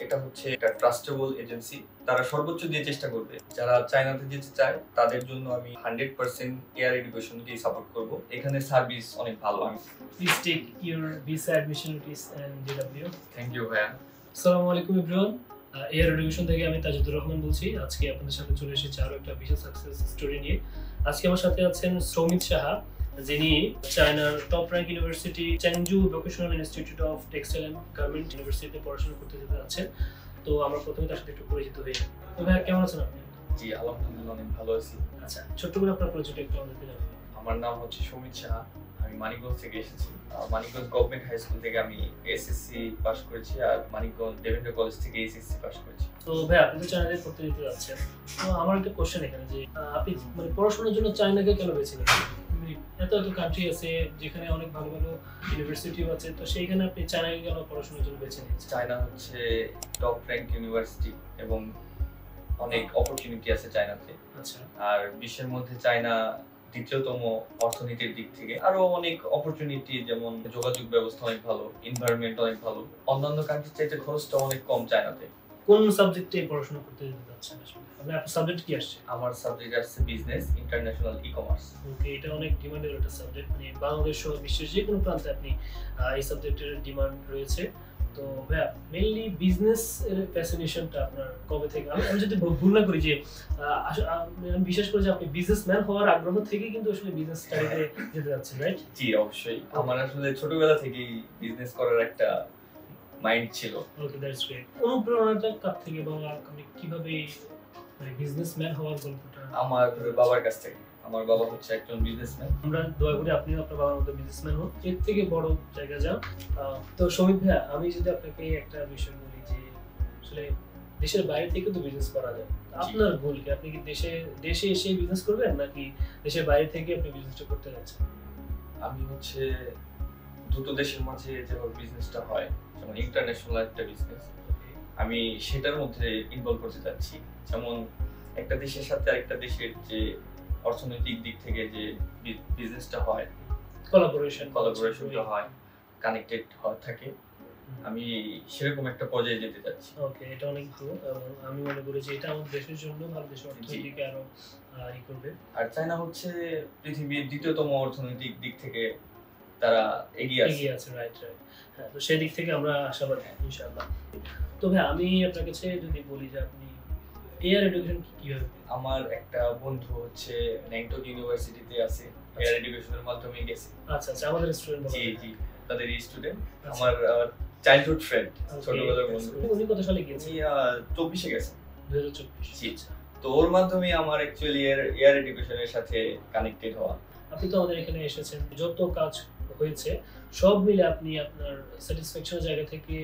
এটা হচ্ছে একটা ট্রাস্টেবল এজেন্সি। তারা সর্বোচ্চ দিয়ে চেষ্টা করবে। যারা চায়নাতে যেতে চায় তাদের জন্য আমি 100% এয়ার এডুকেশনকেই সাপোর্ট করব। এখানে সার্ভিস অনেক ভালো। Please take your visa admission notice and JW. Thank you ভাইয়া। আসসালামু আলাইকুম এভরিওয়ান। এয়ার এডুকেশন থেকে আমি তাজুদুর রহমান বলছি। আজকে আপনাদের সামনে চলে এসেছি আরো একটা বিশেষ সাকসেস স্টোরি নিয়ে। আজকে আমার সাথে আছেন সৌমিত সাহা, যিনি চায়নার top rank university Changzhou vocational institute of textile and garment ইউনিভার্সিটিতে পড়াশোনা করতে যেতে যাচ্ছেন। তো আমরা প্রথমে তার সাথে একটু পরিচিত হই। তো ভাইয়া কেমন আছেন আপনি? জি আলহামদুলিল্লাহ অনেক ভালো আছি। আচ্ছা, ছোট্ট করে আপনার পরিচয়টা একটু আমাদেরকে জানাবেন। আমার নাম হচ্ছে সৌমিত সাহা। আমি মানিকগঞ্জ থেকে এসেছি। মানিকগঞ্জ গভর্নমেন্ট হাই স্কুল থেকে আমি এসএসসি পাস করেছি, আর মানিকগঞ্জ দেবেন্দ্র কলেজ থেকে এইচএসসি পাস করেছি। তো ভাই, আপনি তো চায়নাতে পড়তে যেতে যাচ্ছেন। তো আমার একটা কোশ্চেন এখানে, যে আপনি মানে পড়াশোনার জন্য চায়নাকে কেন বেছে নিয়েছেন? এত এত কান্ট্রি আছে যেখানে অনেক ভালো ভালো ইউনিভার্সিটিও আছে, তো সেইখানে আপনি চায়নাকে কেন পড়াশোনার জন্য বেছে নিয়েছেন? চায়না হচ্ছে টপ র্যাঙ্ক ইউনিভার্সিটি এবং অনেক অপরচুনিটি আছে চায়নাতে। আচ্ছা, আর বিশ্বের মধ্যে চায়না দ্বিতীয়তম অর্থনীতির দিক থেকে। আরো অনেক অপরচুনিটি, যেমন যোগাযোগ ব্যবস্থা অনেক ভালো, এনভায়রনমেন্ট অনেক ভালো। অন্যান্য কান্ট্রির চাইতে খরচটা অনেক কম চায়নাতে। কোন সাবজেক্টে পড়াশোনা করতে যেতে যাচ্ছেন আসলে? আপনার সাবজেক্ট কি আসছে? আমার সাবজেক্ট আসছে বিজনেস ইন্টারন্যাশনাল ই-কমার্স। ওকে, এটা অনেক ডিমান্ডের একটা সাবজেক্ট। মানে বাংলাদেশ সহ বিশ্বের যে কোনো প্রান্তে আপনি এই সাবজেক্টের ডিমান্ড রয়েছে। তো ভাইয়া, মেইনলি বিজনেস এর ফ্যাসিনেশনটা আপনার কবে থেকে? আমি যদি ভুল না করি, যে আমি বিশ্বাস করি যে আপনি বিজনেসম্যান হওয়ার আগ্রহ থেকে কিন্তু আসলে বিজনেস স্টাডিতে যেতে যাচ্ছেন, রাইট? জি অবশ্যই। আমার আসলে ছোটবেলা থেকেই বিজনেস করার একটা মাইন্ড ছিল। ওকে, দ্যাটস গ্রেট। অনুপ্রেরণাটা কার থেকে, বা আপনি কিভাবে মানে বিজনেসম্যান হওয়ার গল্পটা? আমার বাবার কাছ থেকে। আমার বাবা হচ্ছে একজন বিজনেসম্যান। আমরা দোয়া করি আপনিও আপনার বাবার মতো বিজনেসম্যান হন, এর থেকে বড় জায়গা যান। তো সমিত ভাইয়া, আমি যদি আপনাকে একটা বিষয় বলি, যে আসলে দেশের বাইরে থেকে তো বিজনেস করা যায়, আপনার গোল কি? আপনি কি দেশে এসে বিজনেস করবেন, নাকি দেশের বাইরে থেকে আপনি বিজনেসটা করতে যাচ্ছেন? আমি হচ্ছে দুটো দেশের মাঝে যেভাবে বিজনেসটা হয়, যেমন ইন্টারন্যাশনাল একটা বিজনেস, আমি সেটার মধ্যে ইনভলভ করতে চাচ্ছি। যেমন একটা দেশের সাথে আরেকটা দেশের যে অর্থনৈতিক দিক থেকে যে বিজনেসটা হয়, কোলাবোরেশনটা হয়, কানেক্টেড থাকে, আমি সেরকম একটা পর্যায়ে যেতে চাচ্ছি। ওকে, এটা অনেক ভালো। আমি মনে করি যে এটা আমাদের দেশের জন্য ভালো, দেশের অর্থনীতিকে আরো ই করবে। আর চায়না হচ্ছে পৃথিবীর দ্বিতীয়তম অর্থনৈতিক দিক থেকে তারা এগিয়ে আছে, রাইট। হ্যাঁ, তো সেই দিক থেকে আমরা আশাবাদী ইনশাআল্লাহ। তো ভাই, আমি আপনার কাছে যদি বলি যে আপনি এয়ার এডুকেশন কিভাবে? আমার একটা বন্ধু হচ্ছে ন্যাংটক ইউনিভার্সিটিতে আছে, এয়ার এডুকেশনের মাধ্যমে গেছে। আচ্ছা, আমাদের স্টুডেন্ট। জি তাদের স্টুডেন্ট, আমার চাইল্ডহুড ফ্রেন্ড, ছোটবেলার বন্ধু। উনি কত সালে গিয়েছেন? 24 গেছে। 2024। জি। তো ওর মাধ্যমে আমার অ্যাকচুয়ালি এয়ার এডুকেশনের সাথে কানেক্টেড হওয়া। আপনি তো আমাদের এখানে এসেছেন, যত কাজ হয়েছে সব মিলে আপনি আপনার স্যাটিসফ্যাকশনের জায়গা থেকে,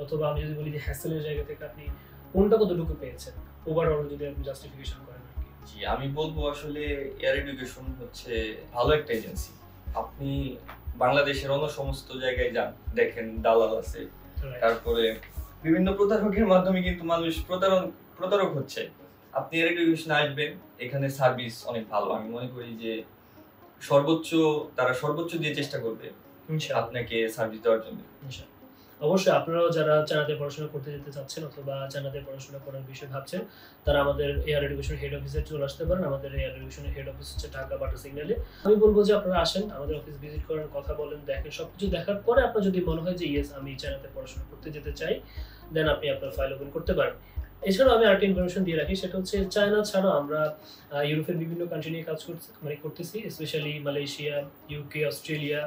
অথবা আমি যদি বলি যে হ্যাসেলের জায়গা থেকে, আপনি কোনটা কতটুকু পেয়েছেন ওভারঅল, যদি আপনি জাস্টিফিকেশন করেন? জি, আমি বলবো আসলে এয়ার এডুকেশন হচ্ছে ভালো একটা এজেন্সি। আপনি বাংলাদেশের অন্য সমস্ত জায়গায় যান, দেখেন দালাল আছে, তারপরে বিভিন্ন প্রতারকের মাধ্যমে কিন্তু মানুষ প্রতারক হচ্ছে। আপনি এয়ার এডুকেশনে আসবেন, এখানে সার্ভিস অনেক ভালো। আমি মনে করি যে তারা সর্বোচ্চ দিয়ে চেষ্টা করবে আপনাকে সার্ভিস দেওয়ার জন্য। অবশ্যই আপনারাও যারা চায়নাতে পড়াশোনা করতে যেতে চাচ্ছেন, অথবা চায়নাতে পড়াশোনা করার বিষয়ে ভাবছেন, তারা আমাদের এয়ার এডুকেশন হেড অফিসে চলে আসতে পারেন। আমাদের এয়ার এডুকেশনের হেড অফিস হচ্ছে ঢাকা বাটা সিগন্যালে। আমি বলবো যে আপনারা আসেন, আমাদের অফিস ভিজিট করেন, কথা বলেন, দেখেন। সবকিছু দেখার পরে আপনার যদি মনে হয় যে ইয়েস, আমি চায়নাতে পড়াশোনা করতে যেতে চাই, দেন আপনি আপনার ফাইল ওপেন করতে পারেন। এছাড়াও আমি আরেকটা ইনফরমেশন দিয়ে রাখি, সেটা হচ্ছে চায়না ছাড়াও আমরা ইউরোপের বিভিন্ন কান্ট্রি নিয়ে কাজ করতেছি, specially Malaysia, UK, Australia,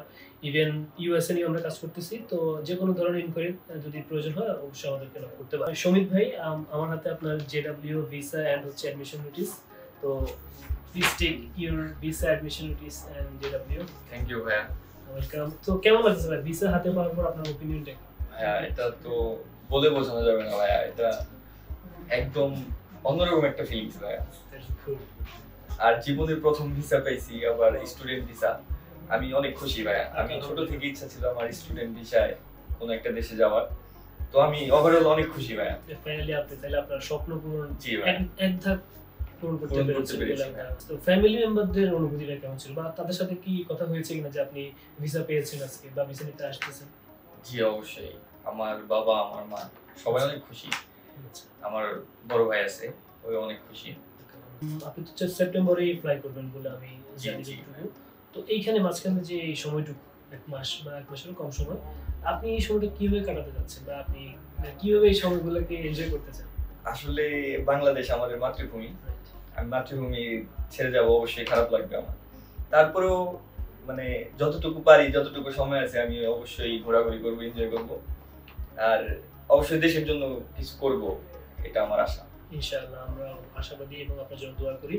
even USA নিয়ে আমরা কাজ করতেছি। তো যে কোনো ধরনের ইনকোয়ারি যদি প্রয়োজন হয়, অবশ্যই আমাদেরকে নক করতে পারেন। সমিত ভাই, আমার হাতে আপনার জেডব্লিউ ভিসা এন্ড হচ্ছে অ্যাডমিশন নোটিস। তো please take your visa admission notice and JW. Thank you ভাইয়া। ওয়েলকাম। তো কেমন লাগছে ভাই ভিসা হাতে পাওয়ার পর আপনার ওপিনিয়নটা? ভাইয়া, এটা তো বলে বোঝানো যাবে না ভাইয়া, এটা একদম অন্যরকম একটা ফিলিংস ভাইয়া। আর জীবনের প্রথম ভিসা পাইছি, আবার স্টুডেন্ট ভিসা। আমি অনেক খুশি ভাইয়া। আমি ছোট থেকে ইচ্ছা ছিল আমার স্টুডেন্ট ভিসায় কোনো একটা দেশে যাওয়ার। তো আমি ওভারঅল অনেক খুশি ভাইয়া। ফাইনালি আপনি তাহলে আপনার স্বপ্ন পূরণ এক ধাপ পূরণ করতে পেরেছেন। তো ফ্যামিলি মেম্বারদের অনুভূতিটা কেমন ছিল, বা তাদের সাথে কি কথা হয়েছে কিনা যে আপনি ভিসা পেয়েছেন আজকে, বা ভিসা নিতে আসতেছেন? জি অবশ্যই। আমার বাবা, আমার মা সবাই অনেক খুশি। আচ্ছা। আমার বড় ভাই আছে, ওই অনেক খুশি। আপনি তো সেপ্টেম্বরেই ফ্লাই করবেন বলে আমি জি, জানি জি। যতটুকু। তো এইখানে মাঝখানে যে এই সময়টুকু ১ মাস বা ১ মাসেরও কম সময়, আপনি এই সময়টা কিভাবে কাটাতে চাচ্ছেন? বা আপনি কিভাবে এই সময়গুলোকে এনজয় করতে চান? আসলে বাংলাদেশ আমাদের মাতৃভূমি। রাইট। আমি মাতৃভূমি ছেড়ে যাবো অবশ্যই খারাপ লাগবে আমার। তারপরেও মানে যতটুকু পারি, যতটুকু সময় আছে আমি অবশ্যই ঘোরাঘুরি করবো, এনজয় করবো। আর অবশ্যই দেশের জন্য কিছু করব, এটা আমার আশা। ইনশাআল্লাহ আমরা আশাবাদী এবং আপনার জন্য দোয়া করি।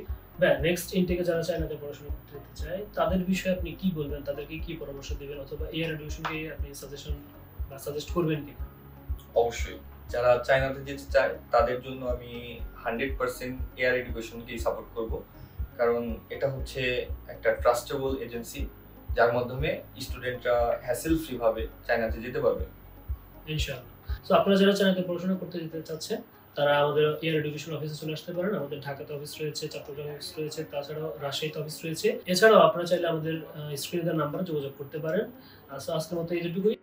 নেক্সট ইনটেকে যারা চায়নাতে পড়াশোনা করতে যেতে চায়, তাদের বিষয়ে আপনি কি বলবেন? তাদেরকে কি পরামর্শ দিবেন? অথবা এয়ার এডুকেশনকে আপনি সাজেশন বা সাজেস্ট করবেন কিনা? অবশ্যই। যারা চায়নাতে যেতে চায় তাদের জন্য আমি 100% এয়ার এডুকেশনকেই সাপোর্ট করব। কারণ এটা হচ্ছে একটা ট্রাস্টেবল এজেন্সি যার মাধ্যমে স্টুডেন্টরা হ্যাসেল ফ্রি ভাবে চায়নাতে যেতে পারবে। ইনশাআল্লাহ। সো আপনারা যারা চায়নাতে পড়াশোনা করতে যেতে চাচ্ছেন, তারা আমাদের এয়ার এডুকেশন অফিসে চলে আসতে পারেন। আমাদের ঢাকাতে অফিস রয়েছে, চট্টগ্রামে অফিস রয়েছে, তাছাড়াও রাজশাহীতে অফিস রয়েছে। এছাড়াও আপনারা চাইলে আমাদের স্ক্রিনে দেওয়া নাম্বারে যোগাযোগ করতে পারেন। সো আজকের মতো এইটুকুই।